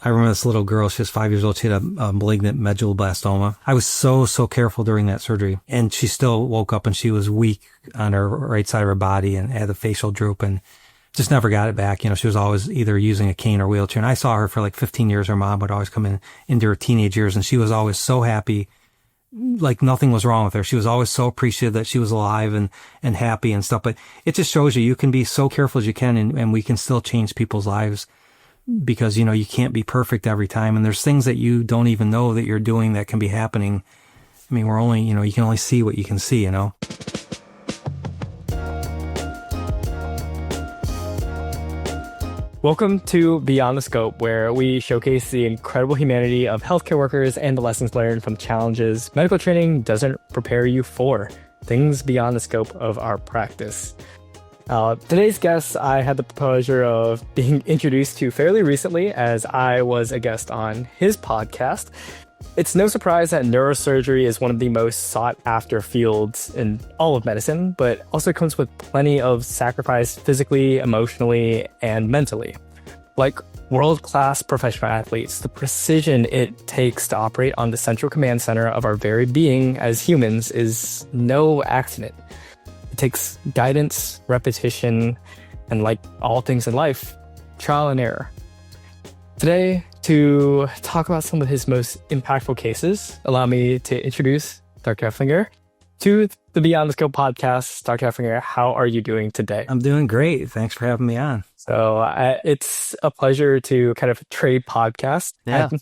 I remember this little girl, she was 5 years old. She had a malignant medulloblastoma. I was so careful during that surgery. And she still woke up and she was weak on her right side of her body and had a facial droop and just never got it back. She was always either using a cane or wheelchair. And I saw her for like 15 years. Her mom would always come into her teenage years, and she was always so happy, like nothing was wrong with her. She was always so appreciative that she was alive and happy and stuff. But it just shows you can be so careful as you can, and we can still change people's lives because, you can't be perfect every time. And there's things that you don't even know that you're doing that can be happening. I mean, we're only, you can only see what you can see, Welcome to Beyond the Scope, where we showcase the incredible humanity of healthcare workers and the lessons learned from challenges medical training doesn't prepare you for. Things beyond the scope of our practice. Today's guest, I had the pleasure of being introduced to fairly recently as I was a guest on his podcast. It's no surprise that neurosurgery is one of the most sought after fields in all of medicine, but also comes with plenty of sacrifice physically, emotionally, and mentally. Like world-class professional athletes, the precision it takes to operate on the central command center of our very being as humans is no accident. It takes guidance, repetition, and like all things in life, trial and error. Today, to talk about some of his most impactful cases, allow me to introduce Dr. Hoeflinger to the Beyond the Scope podcast. Dr. Hoeflinger, how are you doing today? I'm doing great. Thanks for having me on. So it's a pleasure to kind of trade podcast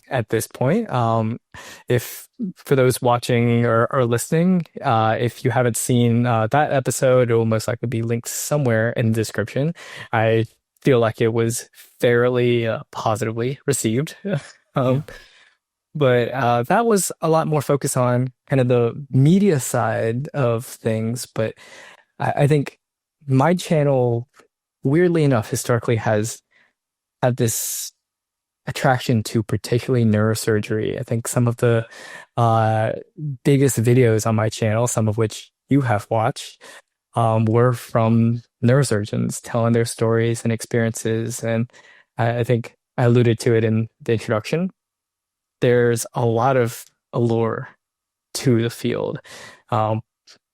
at this point. If for those watching or listening, if you haven't seen that episode, it will most likely be linked somewhere in the description. I feel like it was fairly positively received. But that was a lot more focused on kind of the media side of things. But I think my channel, weirdly enough, historically has had this attraction to particularly neurosurgery. I think some of the biggest videos on my channel, some of which you have watched, were from neurosurgeons telling their stories and experiences. And I think I alluded to it in the introduction. There's a lot of allure to the field, but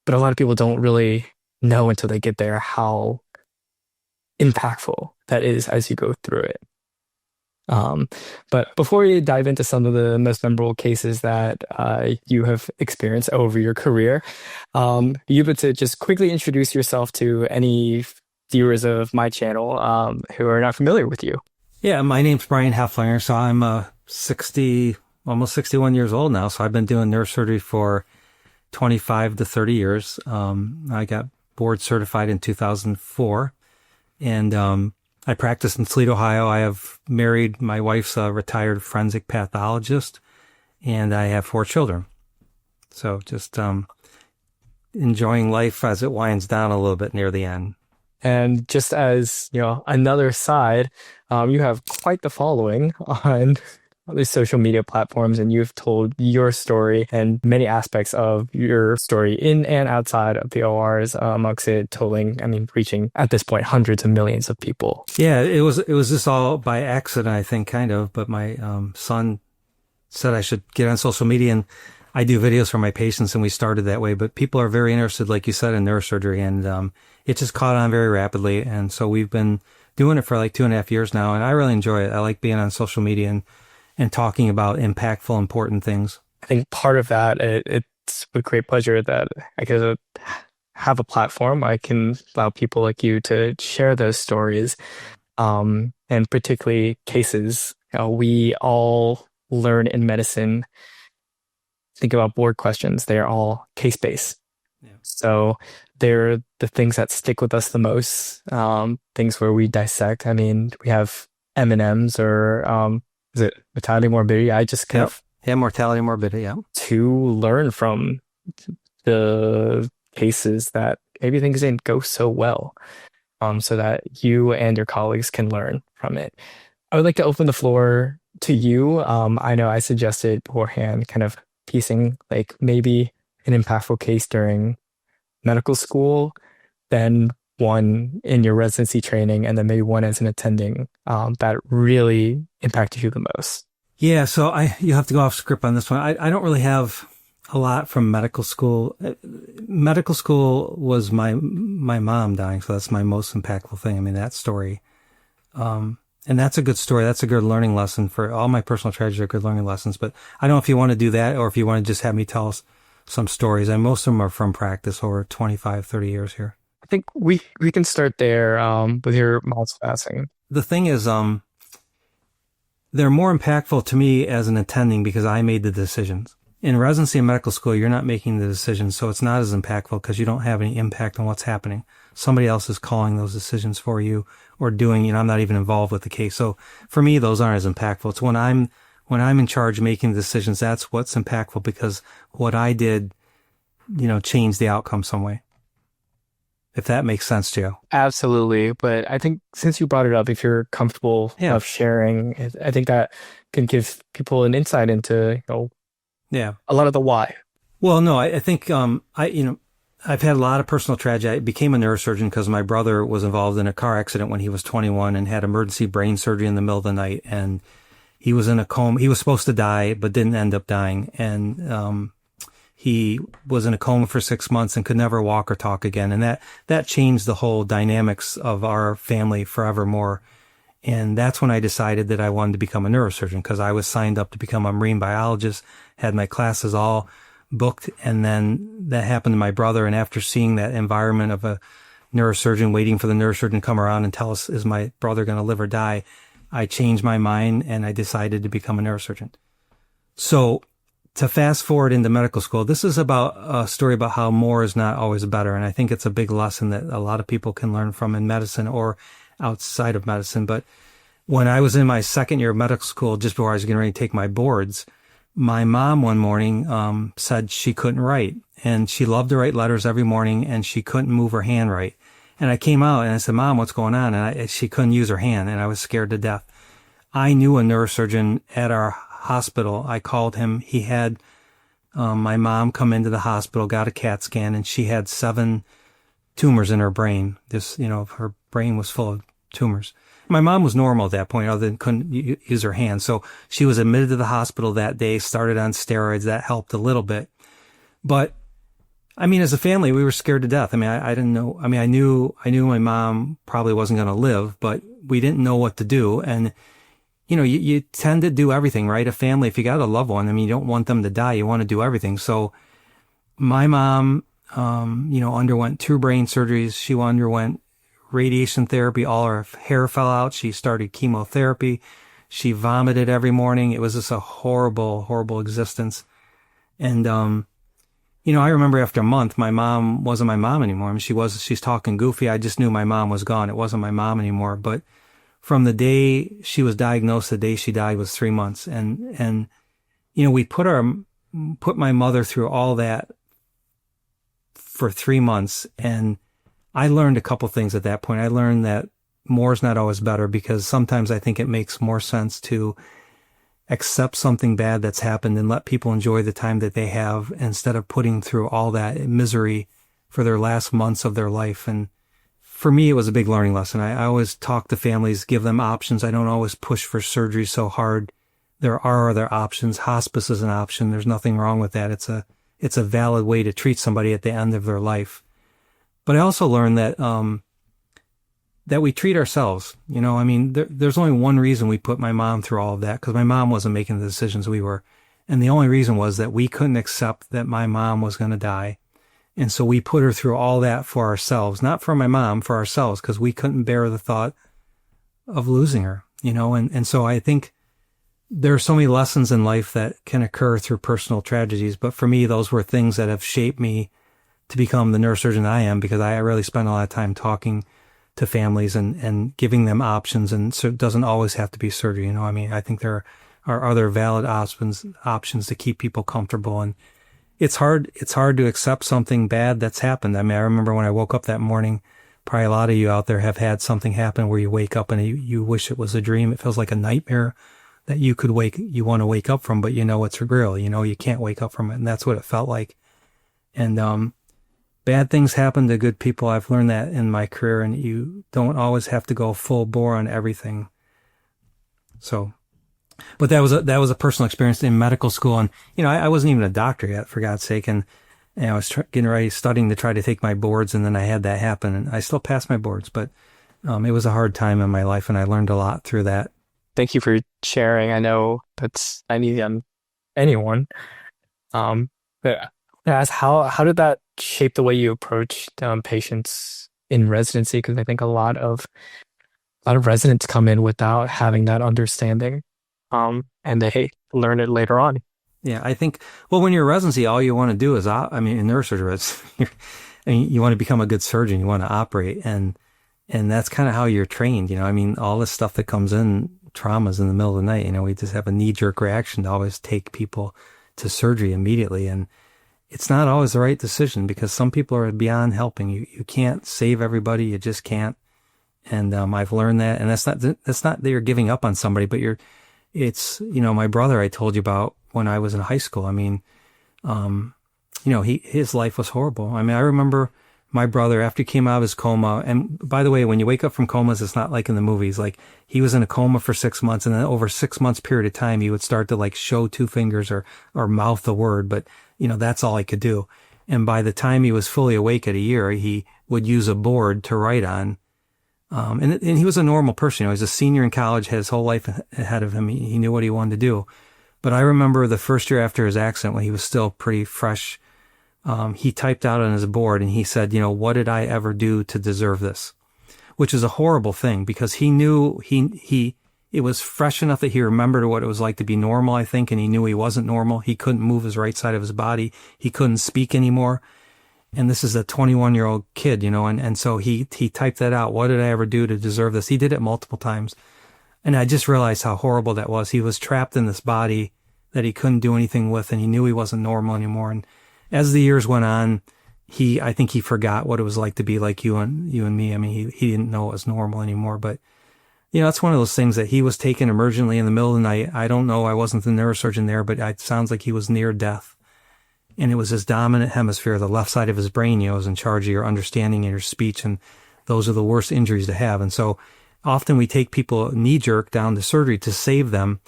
a lot of people don't really know until they get there how impactful that is as you go through it. But before we dive into some of the most memorable cases that you have experienced over your career, you would to just quickly introduce yourself to any viewers of my channel who are not familiar with you. Yeah, my name's Brian Hoeflinger. So I'm almost 61 years old now. So I've been doing neurosurgery for 25 to 30 years. I got board certified in 2004, and I practice in Toledo, Ohio. I have married, my wife's a retired forensic pathologist, and I have 4 children. So just enjoying life as it winds down a little bit near the end. And just as, another side, you have quite the following on these social media platforms, and you've told your story and many aspects of your story in and outside of the ORs, amongst it reaching at this point hundreds of millions of people. Yeah, it was just all by accident, I think, kind of. But my son said I should get on social media, and I do videos for my patients, and we started that way. But people are very interested, like you said, in neurosurgery, and it just caught on very rapidly. And so we've been doing it for like 2.5 years now, and I really enjoy it. I like being on social media and talking about impactful, important things. I think part of that, it's with great pleasure that I get have a platform. I can allow people like you to share those stories, and particularly cases. We all learn in medicine, think about board questions. They're all case-based. Yeah. So they're the things that stick with us the most, things where we dissect. I mean, we have M&Ms or is it mortality, morbidity? I just kind of... Yeah, mortality, morbidity, yeah. To learn from the cases that maybe things didn't go so well, so that you and your colleagues can learn from it. I would like to open the floor to you. I know I suggested beforehand kind of piecing like maybe an impactful case during medical school, then one in your residency training, and then maybe one as an attending that really impacted you the most? Yeah, so you have to go off script on this one. I don't really have a lot from medical school. Medical school was my mom dying, so that's my most impactful thing. I mean, that story. And that's a good story. That's a good learning lesson. For all my personal tragedies are good learning lessons. But I don't know if you want to do that or if you want to just have me tell us some stories. And most of them are from practice over 25, 30 years here. I think we can start there with your mom's passing. The thing is, they're more impactful to me as an attending because I made the decisions. In residency and medical school, you're not making the decisions, so it's not as impactful because you don't have any impact on what's happening. Somebody else is calling those decisions for you or doing, I'm not even involved with the case. So for me, those aren't as impactful. It's when I'm in charge making the decisions, that's what's impactful because what I did, changed the outcome some way. If that makes sense to you. Absolutely. But I think since you brought it up, if you're comfortable of sharing, I think that can give people an insight into, a lot of the why. Well, no, I think, I've had a lot of personal tragedy. I became a neurosurgeon because my brother was involved in a car accident when he was 21 and had emergency brain surgery in the middle of the night. And he was in a coma. He was supposed to die, but didn't end up dying. And, he was in a coma for 6 months and could never walk or talk again. And that changed the whole dynamics of our family forevermore. And that's when I decided that I wanted to become a neurosurgeon because I was signed up to become a marine biologist, had my classes all booked. And then that happened to my brother. And after seeing that environment of a neurosurgeon waiting for the neurosurgeon to come around and tell us, is my brother going to live or die? I changed my mind and I decided to become a neurosurgeon. So to fast forward into medical school, this is about a story about how more is not always better. And I think it's a big lesson that a lot of people can learn from in medicine or outside of medicine. But when I was in my second year of medical school, just before I was getting ready to take my boards, my mom one morning said she couldn't write. And she loved to write letters every morning and she couldn't move her hand right. And I came out and I said, Mom, what's going on? And she couldn't use her hand and I was scared to death. I knew a neurosurgeon at our hospital. I called him. He had my mom come into the hospital, got a CAT scan, and she had 7 tumors in her brain. Her brain was full of tumors. My mom was normal at that point, other than couldn't use her hand. So she was admitted to the hospital that day, started on steroids. That helped a little bit. But as a family, we were scared to death. I didn't know. I knew my mom probably wasn't going to live, but we didn't know what to do. And you tend to do everything, right? A family, if you got a loved one, you don't want them to die. You want to do everything. So my mom, underwent 2 brain surgeries. She underwent radiation therapy. All her hair fell out. She started chemotherapy. She vomited every morning. It was just a horrible, horrible existence. And, I remember after a month, my mom wasn't my mom anymore. She's talking goofy. I just knew my mom was gone. It wasn't my mom anymore. But from the day she was diagnosed, the day she died was 3 months. And we put my mother through all that for 3 months. And I learned a couple things at that point. I learned that more is not always better because sometimes I think it makes more sense to accept something bad that's happened and let people enjoy the time that they have instead of putting through all that misery for their last months of their life. And for me, it was a big learning lesson. I always talk to families, give them options. I don't always push for surgery so hard. There are other options. Hospice is an option. There's nothing wrong with that. It's a valid way to treat somebody at the end of their life. But I also learned that that we treat ourselves. There's only one reason we put my mom through all of that, because my mom wasn't making the decisions we were. And the only reason was that we couldn't accept that my mom was going to die. And so we put her through all that for ourselves, not for my mom, for ourselves, because we couldn't bear the thought of losing her, and so I think there are so many lessons in life that can occur through personal tragedies. But for me, those were things that have shaped me to become the neurosurgeon I am, because I really spend a lot of time talking to families and giving them options. And so it doesn't always have to be surgery. I think there are other valid options to keep people comfortable. And it's hard to accept something bad that's happened. I remember when I woke up that morning, probably a lot of you out there have had something happen where you wake up and you wish it was a dream. It feels like a nightmare that you want to wake up from, but it's real. You can't wake up from it. And that's what it felt like. And, bad things happen to good people. I've learned that in my career, and you don't always have to go full bore on everything. So, but that was a personal experience in medical school. And, I wasn't even a doctor yet, for God's sake. And I was getting ready, studying to try to take my boards. And then I had that happen, and I still passed my boards, but it was a hard time in my life, and I learned a lot through that. Thank you for sharing. I know I need anyone. But ask how did that shape the way you approached patients in residency? Because I think a lot of residents come in without having that understanding, and they learn it later on. Yeah, I think, well, when you're in residency, all you want to do is, in neurosurgery, you want to become a good surgeon, you want to operate, and that's kind of how you're trained, all this stuff that comes in, traumas in the middle of the night, we just have a knee-jerk reaction to always take people to surgery immediately, and it's not always the right decision, because some people are beyond helping. You can't save everybody, you just can't, and I've learned that, and that's not that you're giving up on somebody, but it's my brother I told you about when I was in high school. His life was horrible. I remember my brother, after he came out of his coma, and by the way, when you wake up from comas, it's not like in the movies. Like, he was in a coma for 6 months, and then over 6 months period of time, he would start to show two fingers or mouth the word, but that's all he could do. And by the time he was fully awake at a year, he would use a board to write on. And he was a normal person. He was a senior in college, had his whole life ahead of him. He knew what he wanted to do. But I remember the first year after his accident, when he was still pretty fresh, he typed out on his board and he said, what did I ever do to deserve this? Which is a horrible thing, because he knew it was fresh enough that he remembered what it was like to be normal, I think, and he knew he wasn't normal. He couldn't move his right side of his body. He couldn't speak anymore. And this is a 21-year-old kid, and so he typed that out. What did I ever do to deserve this? He did it multiple times. And I just realized how horrible that was. He was trapped in this body that he couldn't do anything with, and he knew he wasn't normal anymore. And as the years went on, I think he forgot what it was like to be like you and me. He didn't know it was normal anymore. But, it's one of those things that he was taken emergently in the middle of the night. I don't know. I wasn't the neurosurgeon there, but it sounds like he was near death. And it was his dominant hemisphere, the left side of his brain, was in charge of your understanding and your speech. And those are the worst injuries to have. And so often we take people knee-jerk down to surgery to save them.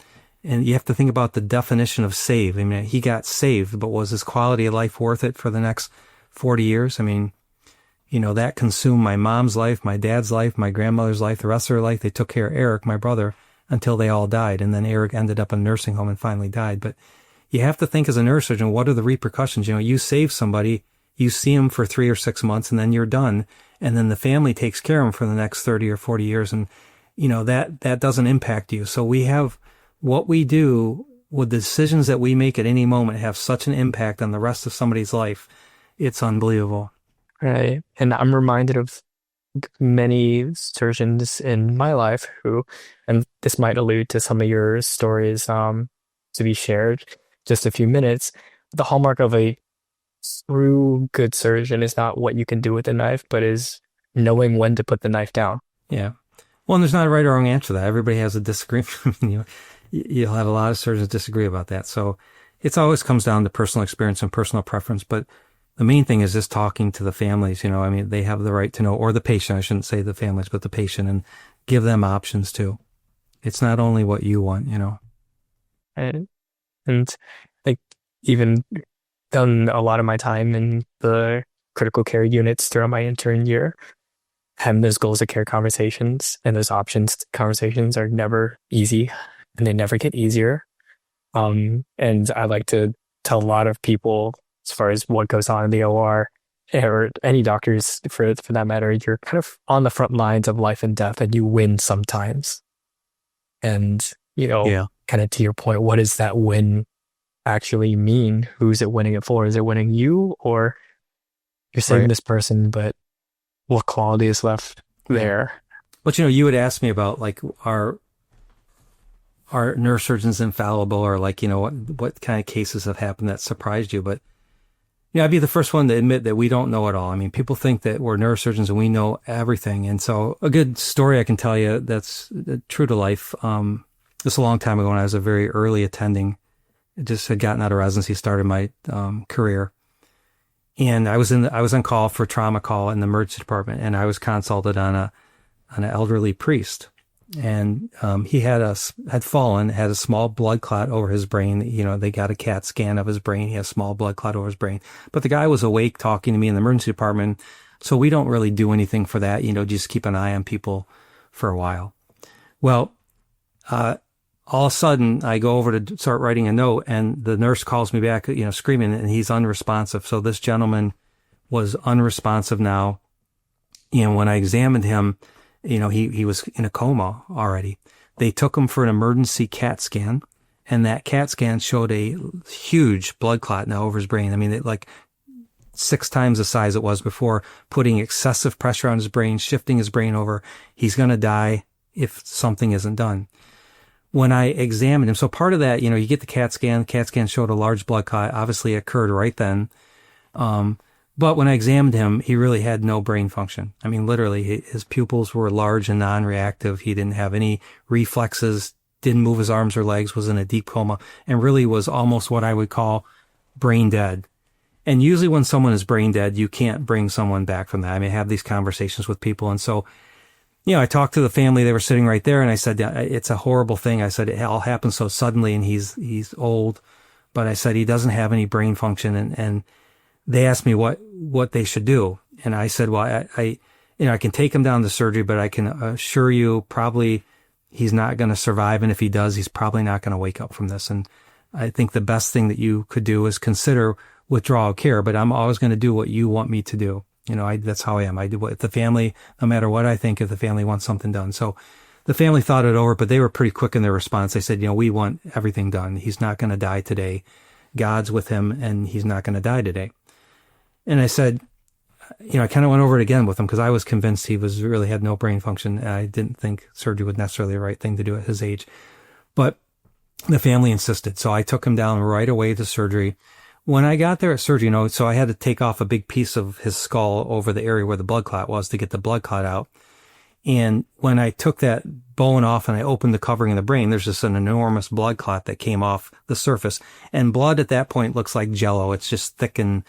And you have to think about the definition of save. He got saved, but was his quality of life worth it for the next 40 years? That consumed my mom's life, my dad's life, my grandmother's life, the rest of her life. They took care of Eric, my brother, until they all died. And then Eric ended up in a nursing home and finally died. But you have to think as a neurosurgeon, what are the repercussions? You save somebody, you see them for 3 or 6 months, and then you're done. And then the family takes care of them for the next 30 or 40 years. And, that doesn't impact you. So we have what we do with the decisions that we make at any moment have such an impact on the rest of somebody's life. It's unbelievable. Right. And I'm reminded of many surgeons in my life who, and this might allude to some of your stories to be shared just a few minutes. The hallmark of a true good surgeon is not what you can do with a knife, but is knowing when to put the knife down. Yeah. Well, and there's not a right or wrong answer to that. Everybody has a disagreement. You'll have a lot of surgeons disagree about that. So it always comes down to personal experience and personal preference. But the main thing is just talking to the families. They have the right to know, or the patient. I shouldn't say the families, but the patient, and give them options too. It's not only what you want, And like, even done a lot of my time in the critical care units throughout my intern year, having those goals of care conversations and those options conversations are never easy, and they never get easier. And I like to tell a lot of people, as far as what goes on in the OR, or any doctors for that matter, you're kind of on the front lines of life and death, and you win sometimes. And, kind of to your point, what does that win actually mean? Who's it winning it for? Is it winning you, or you're saving this person, but what quality is left there? But, you would ask me about, our neurosurgeons infallible, or what kind of cases have happened that surprised you. But, I'd be the first one to admit that we don't know it all. People think that we're neurosurgeons and we know everything. And so a good story I can tell you that's true to life. Just a long time ago when I was a very early attending, just had gotten out of residency, started my career. And I was on call for trauma call in the emergency department, and I was consulted on an elderly priest. and he had fallen, had a small blood clot over his brain. They got a CAT scan of his brain. He had a small blood clot over his brain. But the guy was awake talking to me in the emergency department. So we don't really do anything for that, just keep an eye on people for a while. Well, all of a sudden I go over to start writing a note, and the nurse calls me back, screaming, and he's unresponsive. So this gentleman was unresponsive now. And when I examined him, he was in a coma already. They took him for an emergency CAT scan, and that CAT scan showed a huge blood clot now over his brain. I mean, it like 6 times the size it was before, putting excessive pressure on his brain, shifting his brain over. He's going to die if something isn't done. When I examined him, so part of that, you get the CAT scan. The CAT scan showed a large blood clot. Obviously, it occurred right then. But when I examined him, he really had no brain function. I mean, literally, his pupils were large and non-reactive. He didn't have any reflexes, didn't move his arms or legs, was in a deep coma, and really was almost what I would call brain dead. And usually when someone is brain dead, you can't bring someone back from that. I mean, I have these conversations with people. And so, I talked to the family. They were sitting right there, and I said, it's a horrible thing. I said, it all happened so suddenly, and he's old. But I said, he doesn't have any brain function. And they asked me what they should do. And I said, well, I can take him down to surgery, but I can assure you probably he's not going to survive. And if he does, he's probably not going to wake up from this. And I think the best thing that you could do is consider withdrawal care, but I'm always going to do what you want me to do. That's how I am. I do what the family, no matter what I think, if the family wants something done. So the family thought it over, but they were pretty quick in their response. They said, we want everything done. He's not going to die today. God's with him, and he's not going to die today. And I said, I kind of went over it again with him because I was convinced he really had no brain function. And I didn't think surgery was necessarily the right thing to do at his age. But the family insisted. So I took him down right away to surgery. When I got there at surgery, so I had to take off a big piece of his skull over the area where the blood clot was to get the blood clot out. And when I took that bone off and I opened the covering of the brain, there's just an enormous blood clot that came off the surface. And blood at that point looks like jello. It's just thick and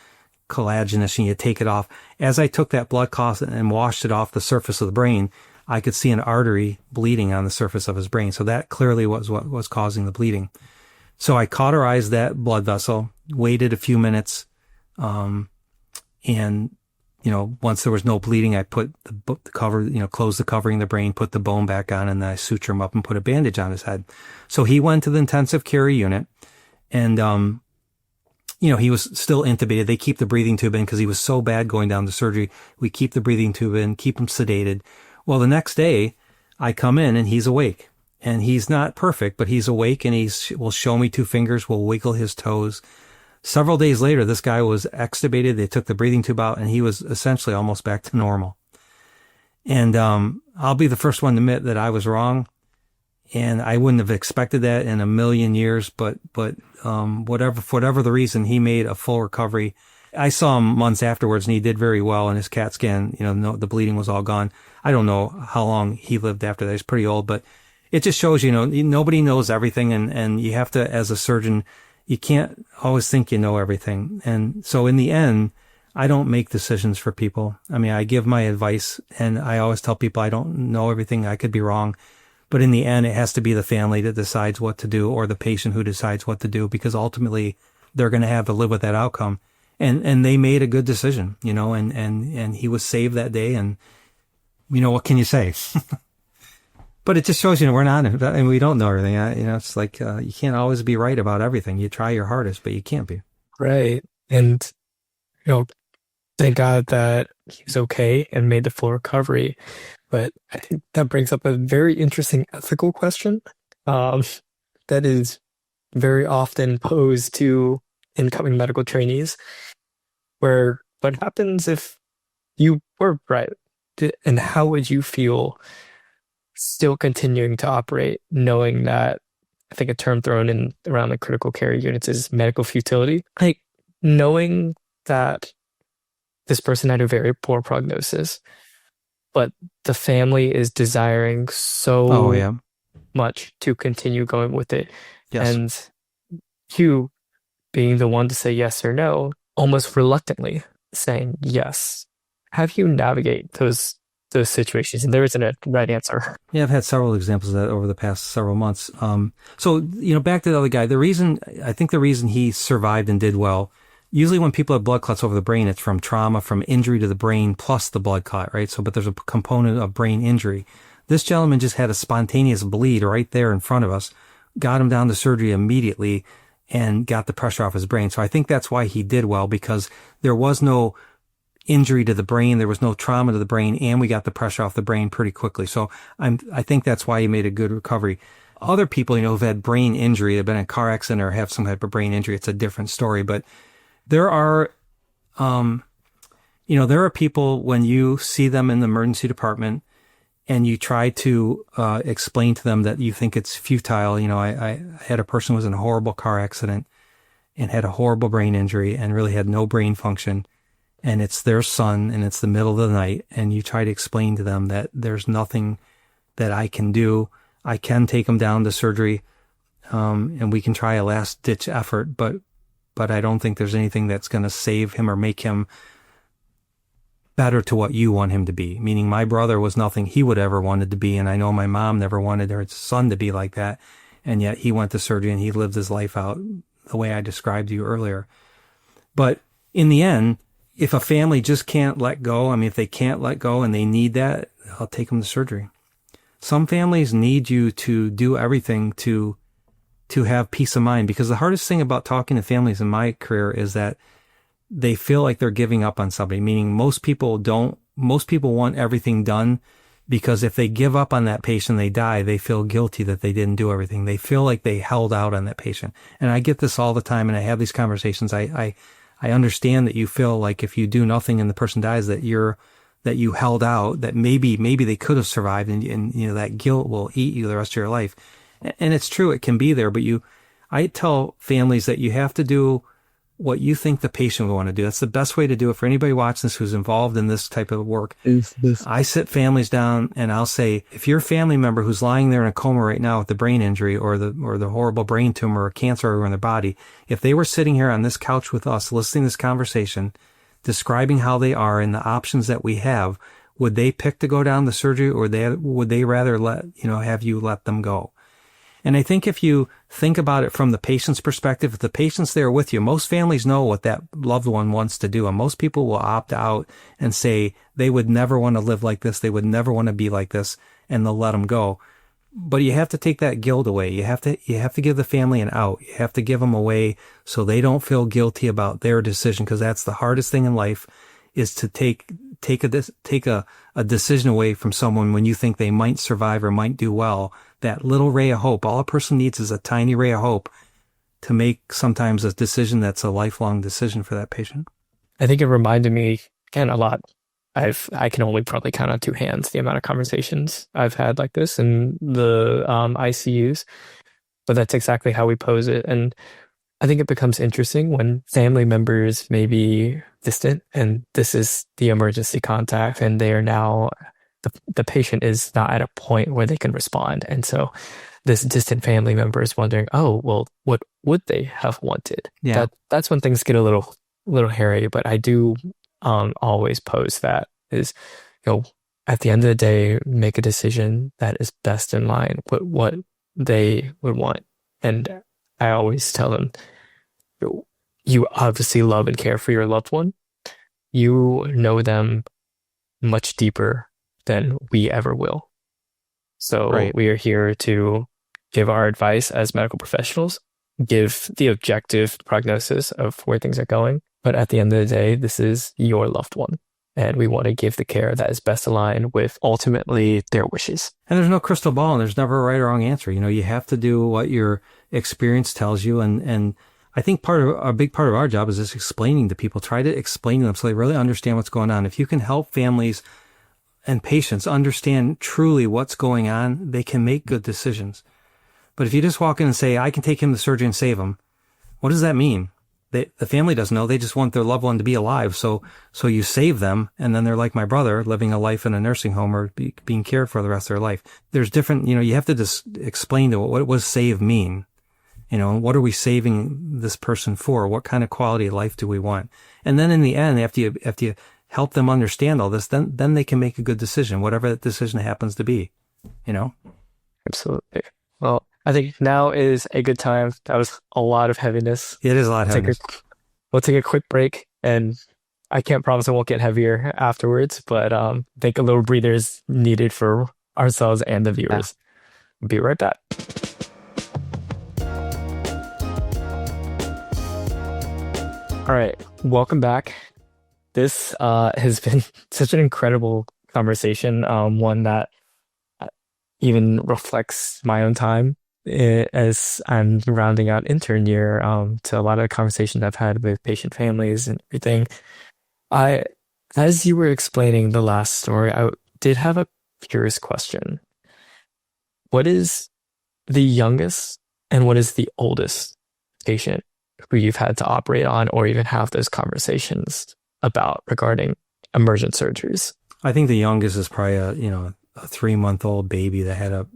collagenous, and you take it off. As I took that blood clot and washed it off the surface of the brain, I could see an artery bleeding on the surface of his brain. So that clearly was what was causing the bleeding. So I cauterized that blood vessel, waited a few minutes, and, once there was no bleeding, I put the cover, closed the covering of the brain, put the bone back on, and then I sutured him up and put a bandage on his head. So he went to the intensive care unit, and, he was still intubated. They keep the breathing tube in because he was so bad going down to surgery. We keep the breathing tube in, keep him sedated. Well, the next day I come in and he's awake, and he's not perfect, but he's awake, and will show me 2 fingers, will wiggle his toes. Several days later, this guy was extubated. They took the breathing tube out, and he was essentially almost back to normal. And, I'll be the first one to admit that I was wrong. And I wouldn't have expected that in a million years, but for whatever the reason, he made a full recovery. I saw him months afterwards, and he did very well in his CAT scan. The bleeding was all gone. I don't know how long he lived after that. He's pretty old, but it just shows, nobody knows everything. And you have to, as a surgeon, you can't always think you know everything. And so in the end, I don't make decisions for people. I mean, I give my advice, and I always tell people I don't know everything. I could be wrong. But in the end, it has to be the family that decides what to do, or the patient who decides what to do, because ultimately they're going to have to live with that outcome. And they made a good decision, and he was saved that day. And, what can you say? But it just shows, we're not, and we don't know everything. It's like, you can't always be right about everything. You try your hardest, but you can't be. Right. And, thank God that he was okay and made the full recovery. But I think that brings up a very interesting ethical question that is very often posed to incoming medical trainees, where what happens if you were right? And how would you feel still continuing to operate, knowing that, I think a term thrown in around the critical care units is medical futility? Like, knowing that this person had a very poor prognosis, but the family is desiring so much to continue going with it. Yes. And you being the one to say yes or no, almost reluctantly saying yes. Have you navigate those those situations, and there isn't a right answer. Yeah, I've had several examples of that over the past several months. So, back to the other guy, I think the reason he survived and did well, usually when people have blood clots over the brain, it's from trauma, from injury to the brain plus the blood clot, right? So, but there's a component of brain injury. This gentleman just had a spontaneous bleed right there in front of us, got him down to surgery immediately and got the pressure off his brain. So I think that's why he did well, because there was no injury to the brain, there was no trauma to the brain, and we got the pressure off the brain pretty quickly. So I think that's why he made a good recovery. Other people, who've had brain injury, they've been in a car accident or have some type of brain injury, it's a different story. But there are, there are people when you see them in the emergency department and you try to explain to them that you think it's futile. I had a person who was in a horrible car accident and had a horrible brain injury and really had no brain function. And it's their son and it's the middle of the night. And you try to explain to them that there's nothing that I can do. I can take him down to surgery, and we can try a last ditch effort, but I don't think there's anything that's going to save him or make him better to what you want him to be. Meaning my brother was nothing he would ever wanted to be. And I know my mom never wanted her son to be like that. And yet he went to surgery and he lived his life out the way I described to you earlier. But in the end, if a family just can't let go, if they can't let go and they need that, I'll take them to surgery. Some families need you to do everything to have peace of mind, because the hardest thing about talking to families in my career is that they feel like they're giving up on somebody, meaning most people want everything done, because if they give up on that patient, they die, they feel guilty that they didn't do everything. They feel like they held out on that patient. And I get this all the time, and I have these conversations. I understand that you feel like if you do nothing and the person dies, that you held out, that maybe they could have survived, and that guilt will eat you the rest of your life. And it's true, it can be there, but I tell families that you have to do what you think the patient will want to do. That's the best way to do it for anybody watching this who's involved in this type of work. I sit families down and I'll say, if your family member who's lying there in a coma right now with the brain injury or the horrible brain tumor or cancer in their body, if they were sitting here on this couch with us, listening to this conversation, describing how they are and the options that we have, would they pick to go down the surgery, or would they rather have you let them go? And I think if you think about it from the patient's perspective, if the patient's there with you, most families know what that loved one wants to do. And most people will opt out and say they would never want to live like this. They would never want to be like this, and they'll let them go. But you have to take that guilt away. You have to give the family an out. You have to give them away so they don't feel guilty about their decision, because that's the hardest thing in life, is to take a decision away from someone when you think they might survive or might do well. That little ray of hope, all a person needs is a tiny ray of hope to make sometimes a decision that's a lifelong decision for that patient. I think it reminded me, again, a lot. I can only probably count on two hands the amount of conversations I've had like this in the ICUs, but that's exactly how we pose it. And I think it becomes interesting when family members may be distant and this is the emergency contact, and they are now, the patient is not at a point where they can respond. And so this distant family member is wondering, oh, well, what would they have wanted? Yeah. That's when things get a little hairy, but I do always pose that is, at the end of the day, make a decision that is best in line with what they would want. And I always tell them, you obviously love and care for your loved one. You know them much deeper than we ever will. So Right. We are here to give our advice as medical professionals, give the objective prognosis of where things are going. But at the end of the day, this is your loved one. And we want to give the care that is best aligned with ultimately their wishes. And there's no crystal ball, and there's never a right or wrong answer. You have to do what your experience tells you. And I think a big part of our job is just explaining to people, try to explain to them so they really understand what's going on. If you can help families and patients understand truly what's going on, they can make good decisions. But if you just walk in and say, I can take him to surgery and save him, what does that mean? The family doesn't know. They just want their loved one to be alive. So you save them, and then they're like my brother, living a life in a nursing home or being cared for the rest of their life. There's different, you have to just explain to what does save mean? What are we saving this person for? What kind of quality of life do we want? And then in the end, after you help them understand all this, then they can make a good decision, whatever that decision happens to be, you know? Absolutely. Well, I think now is a good time. That was a lot of heaviness. It is a lot of heaviness. We'll take a quick break, and I can't promise it won't get heavier afterwards, but I think a little breather is needed for ourselves and the viewers. Yeah. Be right back. All right, welcome back. This has been such an incredible conversation, one that even reflects my own time as I'm rounding out intern year, to a lot of the conversations I've had with patient families and everything. As you were explaining the last story, I did have a curious question. What is the youngest and what is the oldest patient who you've had to operate on or even have those conversations about regarding emergent surgeries? I think the youngest is probably a 3-month-old baby that had a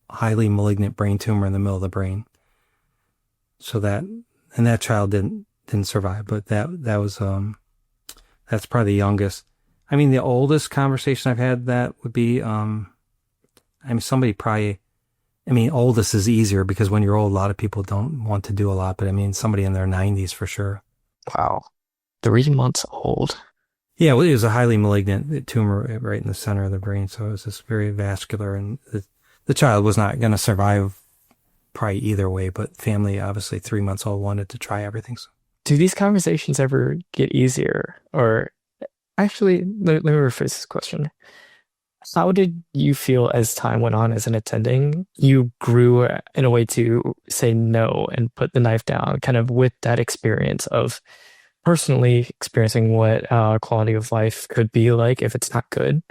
highly malignant brain tumor in the middle of the brain. So that child didn't survive, but that's probably the youngest. I mean, the oldest conversation I've had that would be, somebody probably, oldest is easier because when you're old, a lot of people don't want to do a lot, but somebody in their 90s for sure. Wow. 3 months old. Yeah, well, it was a highly malignant tumor right in the center of the brain. So it was just very vascular, and the child was not going to survive probably either way, but family, obviously 3 months old, wanted to try everything. So. Do these conversations ever get easier? Or actually, let me rephrase this question. How did you feel as time went on as an attending? You grew in a way to say no and put the knife down, kind of with that experience of personally experiencing what quality of life could be like if it's not good.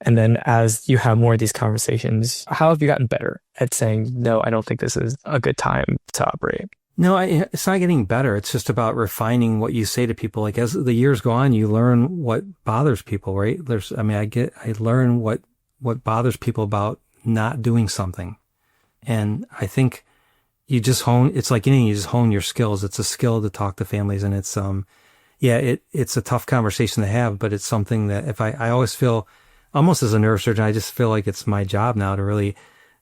And then as you have more of these conversations, how have you gotten better at saying, no, I don't think this is a good time to operate? No, it's not getting better. It's just about refining what you say to people. Like as the years go on, you learn what bothers people, right? I learn what bothers people about not doing something. And I think you just it's like anything, you just hone your skills. It's a skill to talk to families, and it's, it's a tough conversation to have, but it's something that if I always feel, almost as a neurosurgeon, I just feel like it's my job now to really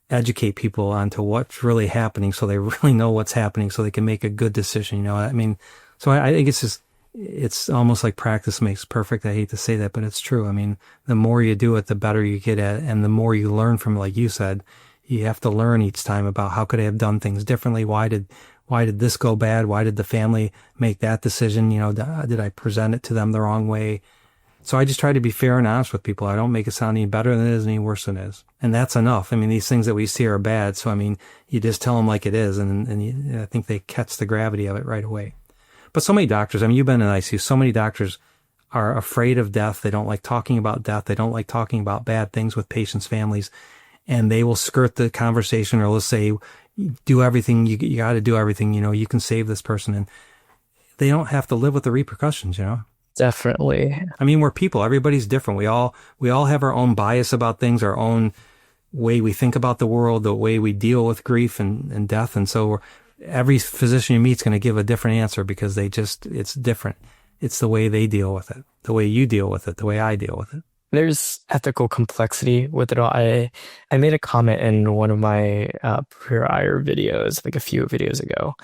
educate people onto what's really happening so they really know what's happening so they can make a good decision. So I think it's almost like practice makes perfect. I hate to say that, but it's true. The more you do it, the better you get at it. And the more you learn from, like you said, you have to learn each time about how could I have done things differently? Why did this go bad? Why did the family make that decision? Did I present it to them the wrong way? So I just try to be fair and honest with people. I don't make it sound any better than it is, any worse than it is. And that's enough. These things that we see are bad. So, you just tell them like it is. And I think they catch the gravity of it right away. But so many doctors, you've been in ICU, so many doctors are afraid of death. They don't like talking about death. They don't like talking about bad things with patients' families. And they will skirt the conversation, or they'll say, do everything. You got to do everything. You can save this person. And they don't have to live with the repercussions, Definitely. We're people. Everybody's different. We all have our own bias about things, our own way we think about the world, the way we deal with grief and death. And so every physician you meet is going to give a different answer because it's different. It's the way they deal with it, the way you deal with it, the way I deal with it. There's ethical complexity with it all. I made a comment in one of my prior videos, like a few videos ago,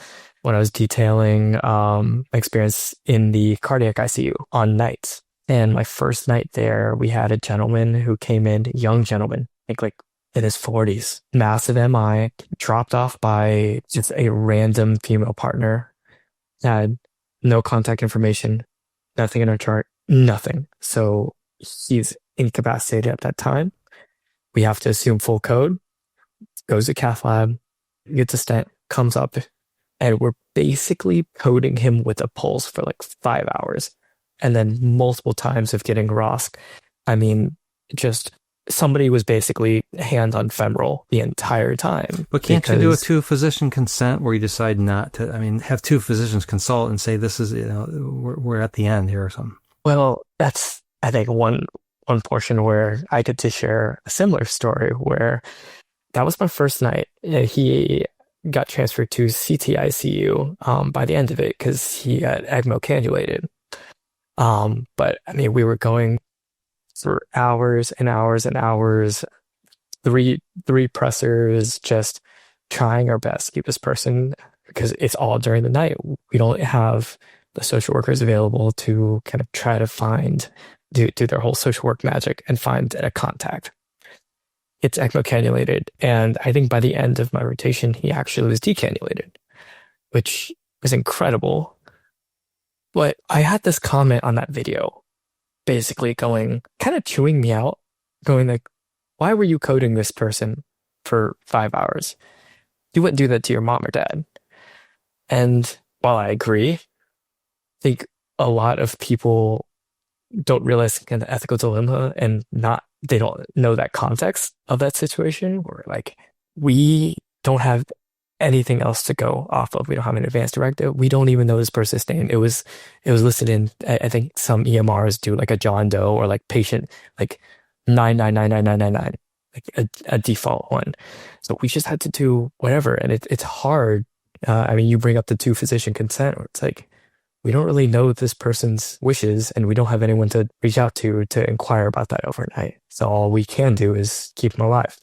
when I was detailing my experience in the cardiac ICU on nights. And my first night there, we had a gentleman who came in, young gentleman, I think like in his 40s, massive MI, dropped off by just a random female partner, had no contact information, nothing in our chart, nothing. So he's incapacitated at that time. We have to assume full code, goes to cath lab, gets a stent, comes up, and we're basically coding him with a pulse for like 5 hours. And then multiple times of getting ROSC. Just somebody was basically hand on femoral the entire time. But can't you do a two-physician consent where you decide not to, have two physicians consult and say, this is, we're at the end here or something? Well, that's, I think, one portion where I get to share a similar story where that was my first night. He got transferred to CT ICU by the end of it because he got ECMO cannulated. But I mean, we were going for hours and hours and hours, three pressers, just trying our best to keep this person, because it's all during the night. We don't have the social workers available to kind of try to do their whole social work magic and find a contact. It's ECMO cannulated. And I think by the end of my rotation, he actually was decannulated, which was incredible. But I had this comment on that video, basically kind of chewing me out, going like, why were you coding this person for 5 hours? You wouldn't do that to your mom or dad. And while I agree, I think a lot of people don't realize kind of ethical dilemma, and they don't know that context of that situation, where like, we don't have anything else to go off of. We don't have an advanced directive. We don't even know this person's name. It was listed in, I think some EMRs do like a John Doe or like patient like 9999999, like a default one. So we just had to do whatever, and it's hard. I mean, you bring up the 2 physician consent, where it's like, we don't really know this person's wishes, and we don't have anyone to reach out to inquire about that overnight. So all we can do is keep them alive.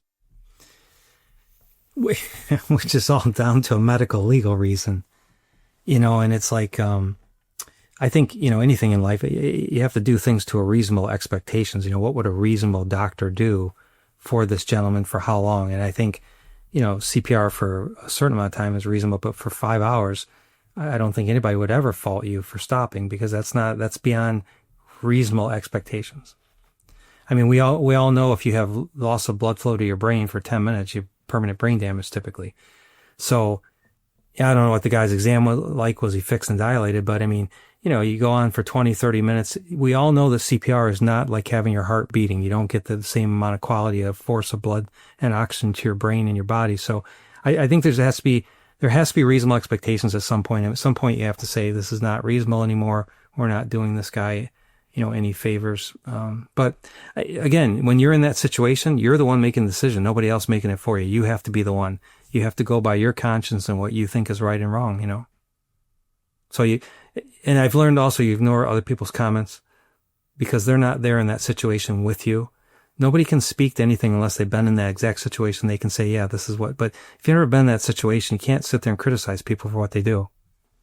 Which is all down to a medical legal reason, and it's like, I think, anything in life, you have to do things to a reasonable expectations. What would a reasonable doctor do for this gentleman for how long? And I think, CPR for a certain amount of time is reasonable, but for 5 hours, I don't think anybody would ever fault you for stopping, because that's beyond reasonable expectations. I mean, we all know if you have loss of blood flow to your brain for 10 minutes, you have permanent brain damage typically. So I don't know what the guy's exam was like. Was he fixed and dilated? But I mean, you go on for 20, 30 minutes. We all know that CPR is not like having your heart beating. You don't get the same amount of quality of force of blood and oxygen to your brain and your body. So I think there has to be reasonable expectations at some point. And at some point you have to say, this is not reasonable anymore. We're not doing this guy, any favors. But again, when you're in that situation, you're the one making the decision. Nobody else making it for you. You have to be the one. You have to go by your conscience and what you think is right and wrong, So and I've learned also, you ignore other people's comments because they're not there in that situation with you. Nobody can speak to anything unless they've been in that exact situation. They can say, yeah, this is what, but if you've never been in that situation, you can't sit there and criticize people for what they do.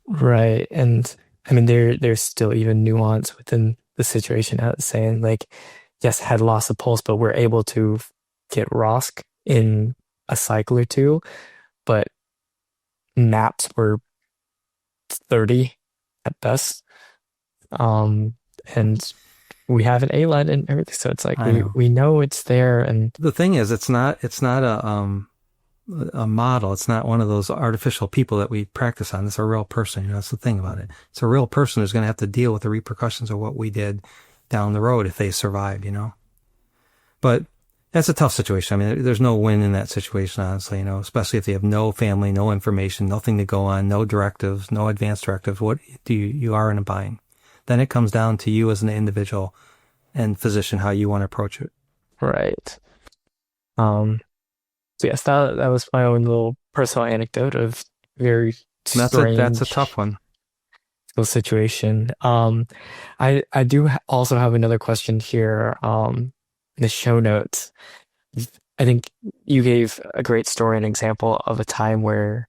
Right. And I mean, there's still even nuance within the situation, saying like, yes, had loss of pulse, but we're able to get ROSC in a cycle or 2, but MAPs were 30 at best. And we have an ALED and everything. So it's like, we know it's there. And the thing is, it's not a model. It's not one of those artificial people that we practice on. It's a real person. That's the thing about it. It's a real person who's going to have to deal with the repercussions of what we did down the road if they survived, But that's a tough situation. I mean, there's no win in that situation, honestly, especially if they have no family, no information, nothing to go on, no directives, no advanced directives. What do you are in a bind. Then it comes down to you as an individual and physician, how you want to approach it. Right. So yes, that was my own little personal anecdote of very strange. That's a tough one. Situation. I do also have another question here. In the show notes, I think you gave a great story and example of a time where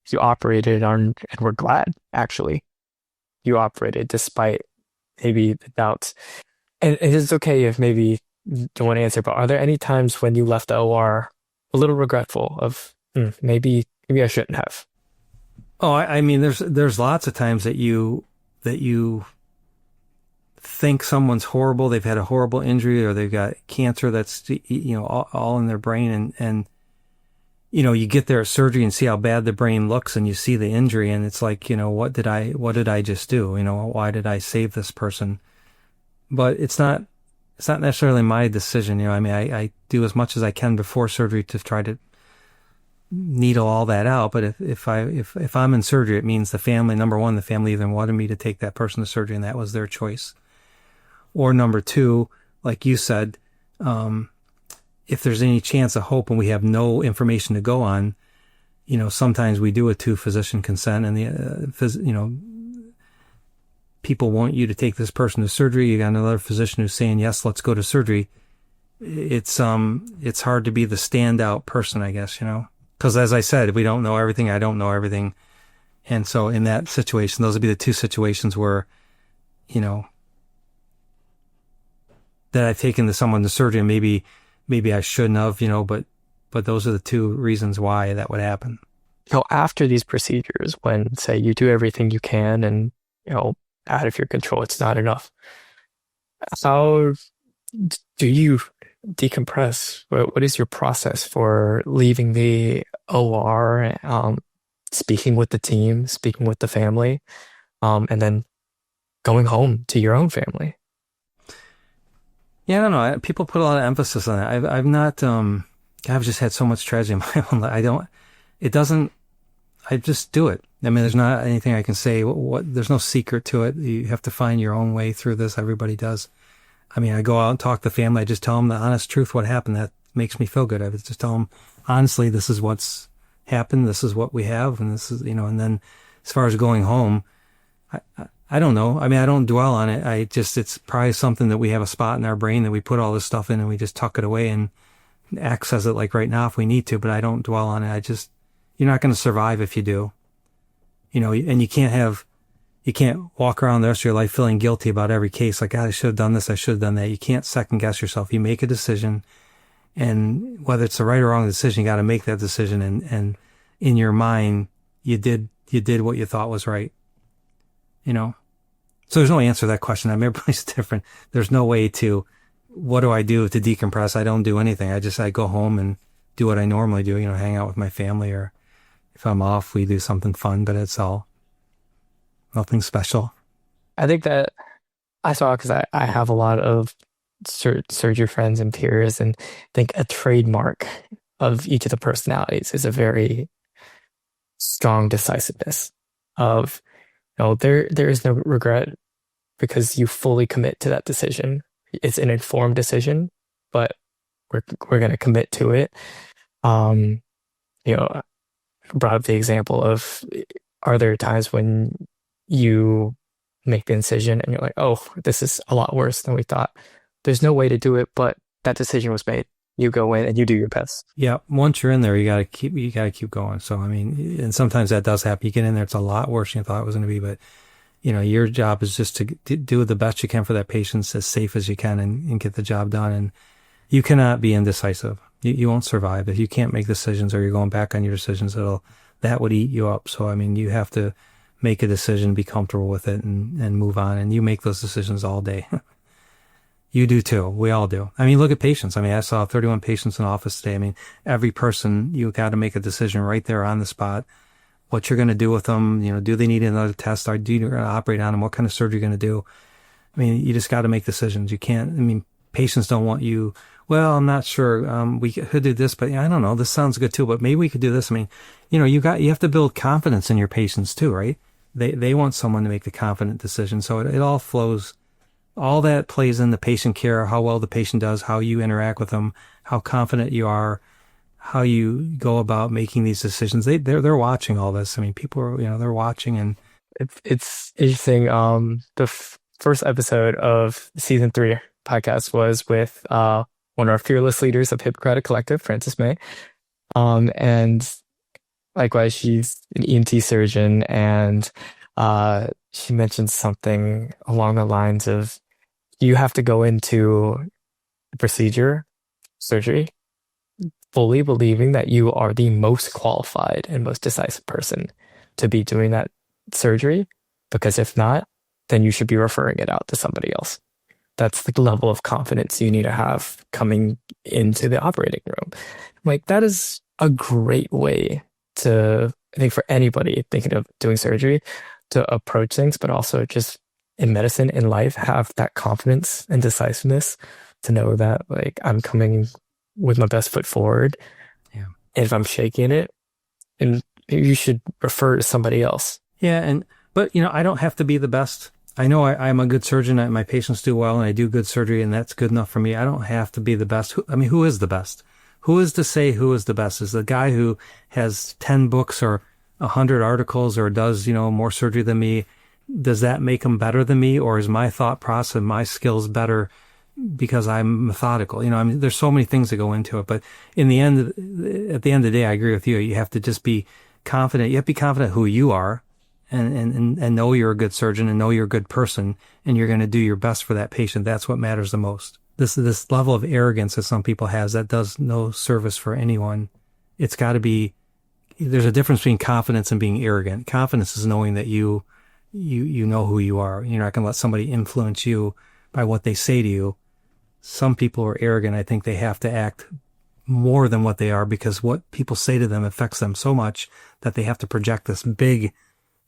you operated on, and we're glad actually you operated despite maybe the doubts. And it's okay if maybe you don't want to answer, but are there any times when you left the OR a little regretful of maybe I shouldn't have? Oh, I mean, there's lots of times that you think someone's horrible, they've had a horrible injury, or they've got cancer that's all in their brain, and you get there at surgery and see how bad the brain looks, and you see the injury, and it's like, what did I just do? Why did I save this person? But it's not necessarily my decision. I mean, I do as much as I can before surgery to try to needle all that out. But if I'm in surgery, it means the family, number one, the family either wanted me to take that person to surgery and that was their choice. Or number two, like you said, if there's any chance of hope and we have no information to go on, sometimes we do a 2 physician consent, and the people want you to take this person to surgery. You got another physician who's saying, yes, let's go to surgery. It's hard to be the standout person, I guess, because as I said, we don't know everything. I don't know everything. And so in that situation, those would be the two situations where, that I've taken someone to surgery, and maybe I shouldn't have, but those are the two reasons why that would happen. After these procedures, when say you do everything you can and, out of your control, it's not enough. How do you decompress? What is your process for leaving the OR, speaking with the team, speaking with the family, and then going home to your own family? Yeah, I don't know. People put a lot of emphasis on it. I've not, I've just had so much tragedy in my own life. I just do it. I mean, there's not anything I can say. There's no secret to it. You have to find your own way through this. Everybody does. I mean, I go out and talk to the family. I just tell them the honest truth, what happened. That makes me feel good. I just tell them, honestly, this is what's happened. This is what we have. And this is, and then as far as going home, I don't know. I mean, I don't dwell on it. It's probably something that we have a spot in our brain that we put all this stuff in and we just tuck it away and access it like right now if we need to, but I don't dwell on it. You're not going to survive if you do, and you can't walk around the rest of your life feeling guilty about every case. Like, God, I should have done this. I should have done that. You can't second guess yourself. You make a decision, and whether it's the right or wrong decision, you got to make that decision. And in your mind, you did what you thought was right. So there's no answer to that question. I mean, everybody's different. There's no way what do I do to decompress? I don't do anything. I go home and do what I normally do, hang out with my family, or if I'm off, we do something fun, but it's all nothing special. I think that I saw, because I have a lot of surgery friends and peers, and I think a trademark of each of the personalities is a very strong decisiveness of, there is no regret because you fully commit to that decision. It's an informed decision, but we're going to commit to it. Brought up the example of, are there times when you make the incision and you're like, oh, this is a lot worse than we thought. There's no way to do it, but that decision was made. You go in and you do your best. Yeah. Once you're in there, you gotta keep going. So, I mean, and sometimes that does happen. You get in there, it's a lot worse than you thought it was going to be, but your job is just to do the best you can for that patient as safe as you can and get the job done. And you cannot be indecisive. You won't survive. If you can't make decisions or you're going back on your decisions, that would eat you up. So, I mean, you have to make a decision, be comfortable with it, and move on. And you make those decisions all day. You do too. We all do. I mean, look at patients. I mean, I saw 31 patients in office today. I mean, every person, you got to make a decision right there on the spot. What you're going to do with them, do they need another test? Are you going to operate on them? What kind of surgery you're going to do? I mean, you just got to make decisions. You can't, patients don't want you, well, I'm not sure. We could do this, but I don't know. This sounds good too, but maybe we could do this. I mean, you have to build confidence in your patients too, right? They want someone to make the confident decision. So it all flows. All that plays in the patient care, how well the patient does, how you interact with them, how confident you are, how you go about making these decisions. They're watching all this. I mean, people are, they're watching, and it's interesting. The first episode of season 3 podcast was with one of our fearless leaders of Hippocratic Collective, Frances May. And likewise, she's an ENT surgeon, and she mentioned something along the lines of, you have to go into the procedure, surgery, fully believing that you are the most qualified and most decisive person to be doing that surgery, because if not, then you should be referring it out to somebody else. That's the level of confidence you need to have coming into the operating room. Like, that is a great way to, I think, for anybody thinking of doing surgery, to approach things, but also just in medicine, in life, have that confidence and decisiveness to know that, like, I'm coming with my best foot forward. Yeah. And if I'm shaking it, and maybe you should refer to somebody else. Yeah. But I don't have to be the best. I know I'm a good surgeon. My patients do well, and I do good surgery, and that's good enough for me. I don't have to be the best. Who is the best? Who is to say who is the best? Is the guy who has 10 books or 100 articles or does, more surgery than me, does that make them better than me, or is my thought process, my skills better because I'm methodical? I mean, there's so many things that go into it, but at the end of the day, I agree with you. You have to just be confident. You have to be confident who you are, and know you're a good surgeon and know you're a good person, and you're going to do your best for that patient. That's what matters the most. This level of arrogance that some people have, that does no service for anyone. It's got to be, there's a difference between confidence and being arrogant. Confidence is knowing that you know who you are. You're not going to let somebody influence you by what they say to you. Some people are arrogant. I think they have to act more than what they are, because what people say to them affects them so much that they have to project this big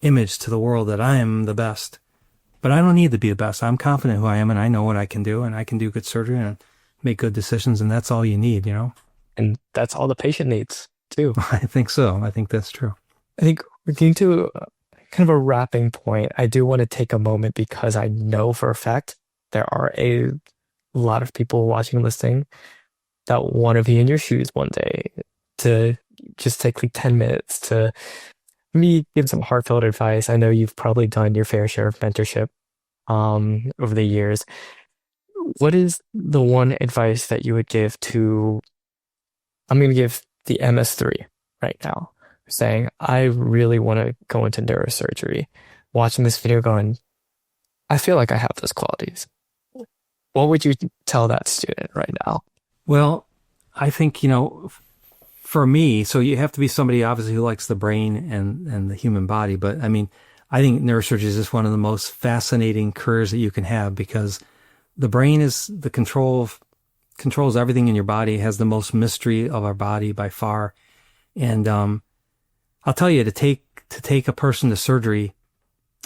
image to the world that I am the best. But I don't need to be the best. I'm confident who I am, and I know what I can do, and I can do good surgery and make good decisions, and that's all you need, And that's all the patient needs too. I think so. I think that's true. I think we're getting to kind of a wrapping point. I do want to take a moment, because I know for a fact there are a lot of people watching and listening that want to be in your shoes one day, to just take like 10 minutes to me give some heartfelt advice. I know you've probably done your fair share of mentorship over the years. What is the one advice that you would give to, I'm going to give the MS3 right now, saying, I really want to go into neurosurgery, watching this video going, I feel like I have those qualities. What would you tell that student right now? Well, I think, for me, so you have to be somebody obviously who likes the brain and the human body. But I mean, I think neurosurgery is just one of the most fascinating careers that you can have, because the brain is the controls everything in your body, has the most mystery of our body by far. And I'll tell you, to take a person to surgery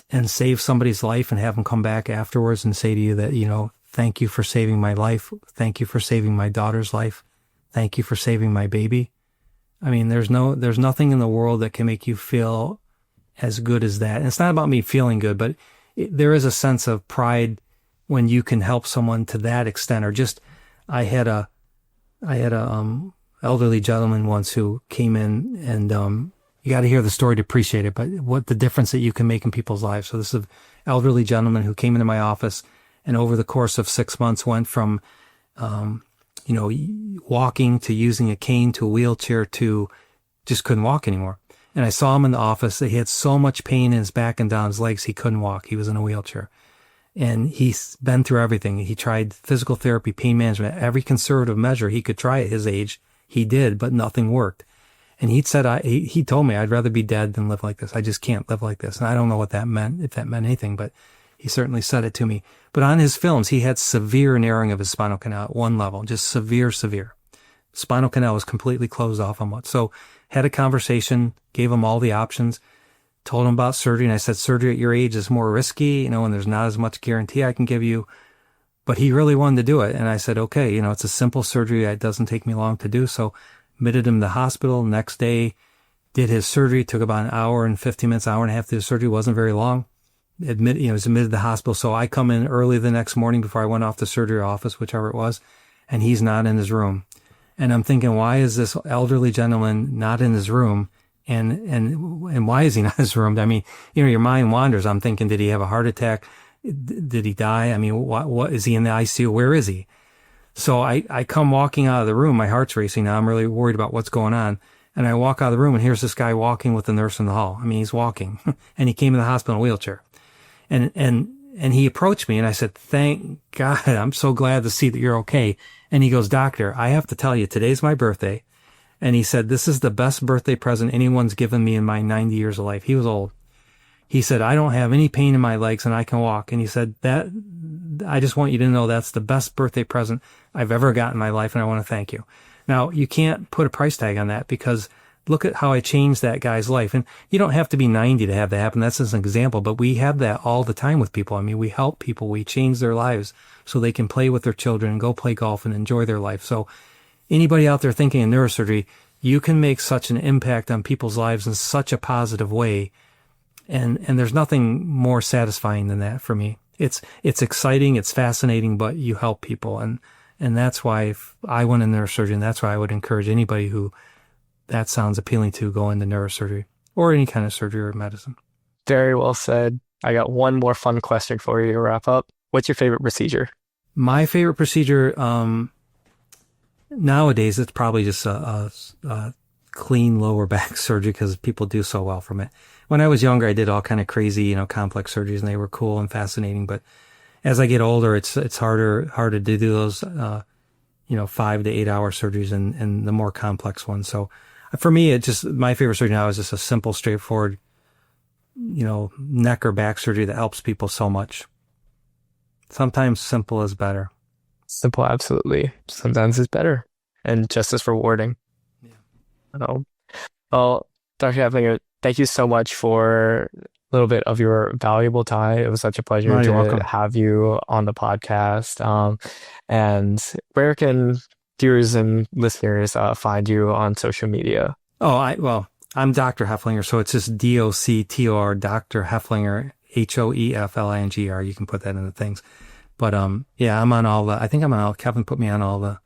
and save somebody's life and have them come back afterwards and say to you that, thank you for saving my life. Thank you for saving my daughter's life. Thank you for saving my baby. I mean, there's nothing in the world that can make you feel as good as that. And it's not about me feeling good, but there is a sense of pride when you can help someone to that extent. Or just, I had a elderly gentleman once who came in, and you got to hear the story to appreciate it, but what the difference that you can make in people's lives. So this is an elderly gentleman who came into my office, and over the course of 6 months went from walking to using a cane to a wheelchair to just couldn't walk anymore. And I saw him in the office. He had so much pain in his back and down his legs, he couldn't walk. He was in a wheelchair. And he's been through everything. He tried physical therapy, pain management, every conservative measure he could try at his age. He did, but nothing worked. And he told me, I'd rather be dead than live like this. I just can't live like this. And I don't know what that meant, if that meant anything, but he certainly said it to me. But on his films, he had severe narrowing of his spinal canal at one level, just severe. Spinal canal was completely closed off on what. So had a conversation, gave him all the options, told him about surgery. And I said, surgery at your age is more risky, and there's not as much guarantee I can give you. But he really wanted to do it. And I said, okay, it's a simple surgery. It doesn't take me long to do. So admitted him to the hospital. Next day, did his surgery. Took about an hour and 15 minutes, hour and a half to do the surgery. Wasn't very long. Was admitted to the hospital. So I come in early the next morning before I went off to surgery office, whichever it was, and he's not in his room. And I'm thinking, why is this elderly gentleman not in his room? And why is he not in his room? I mean, your mind wanders. I'm thinking, did he have a heart attack? Did he die? I mean, what is he in the ICU? Where is he? So I come walking out of the room. My heart's racing now. I'm really worried about what's going on. And I walk out of the room, and here's this guy walking with the nurse in the hall. I mean, he's walking, and he came to the hospital in a wheelchair. And he approached me, and I said, thank God, I'm so glad to see that you're okay. And he goes, doctor, I have to tell you, today's my birthday. And he said, this is the best birthday present anyone's given me in my 90 years of life. He was old. He said, I don't have any pain in my legs and I can walk. And he said, I just want you to know that's the best birthday present I've ever gotten in my life, and I want to thank you. Now, you can't put a price tag on that, because look at how I changed that guy's life. And you don't have to be 90 to have that happen. That's just an example, but we have that all the time with people. I mean, we help people. We change their lives so they can play with their children and go play golf and enjoy their life. So anybody out there thinking of neurosurgery, you can make such an impact on people's lives in such a positive way. And there's nothing more satisfying than that for me. It's exciting, it's fascinating, but you help people. And that's why if I went in neurosurgery, and that's why I would encourage anybody who that sounds appealing to go into neurosurgery or any kind of surgery or medicine. Very well said. I got one more fun question for you to wrap up. What's your favorite procedure? My favorite procedure, nowadays, it's probably just a clean lower back surgery because people do so well from it. When I was younger, I did all kind of crazy, complex surgeries, and they were cool and fascinating. But as I get older, it's harder to do those, 5 to 8 hour surgeries and the more complex ones. So for me, my favorite surgery now is just a simple, straightforward, neck or back surgery that helps people so much. Sometimes simple is better. Simple, absolutely. Sometimes it's better and just as rewarding. Yeah. Well, Dr. Hoeflinger, thank you so much for a little bit of your valuable time. It was such a pleasure to have you on the podcast. And where can viewers and listeners find you on social media? I'm Dr. Hoeflinger, so it's just DOCTOR, Dr. Hoeflinger, HOEFLINGR. You can put that in the things. But I'm on Kevin put me on all the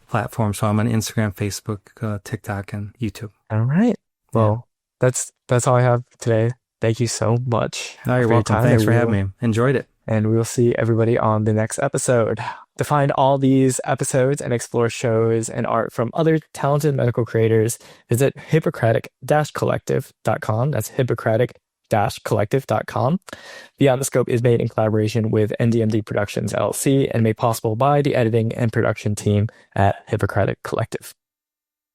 platforms. So I'm on Instagram, Facebook, TikTok, and YouTube. All right. Well, that's all I have today. Thank you so much. No, you're welcome. Thanks for having me. Enjoyed it. And we will see everybody on the next episode. To find all these episodes and explore shows and art from other talented medical creators, visit Hippocratic-Collective.com. That's Hippocratic-Collective.com. Beyond the Scope is made in collaboration with ND MD Productions LLC and made possible by the editing and production team at Hippocratic Collective.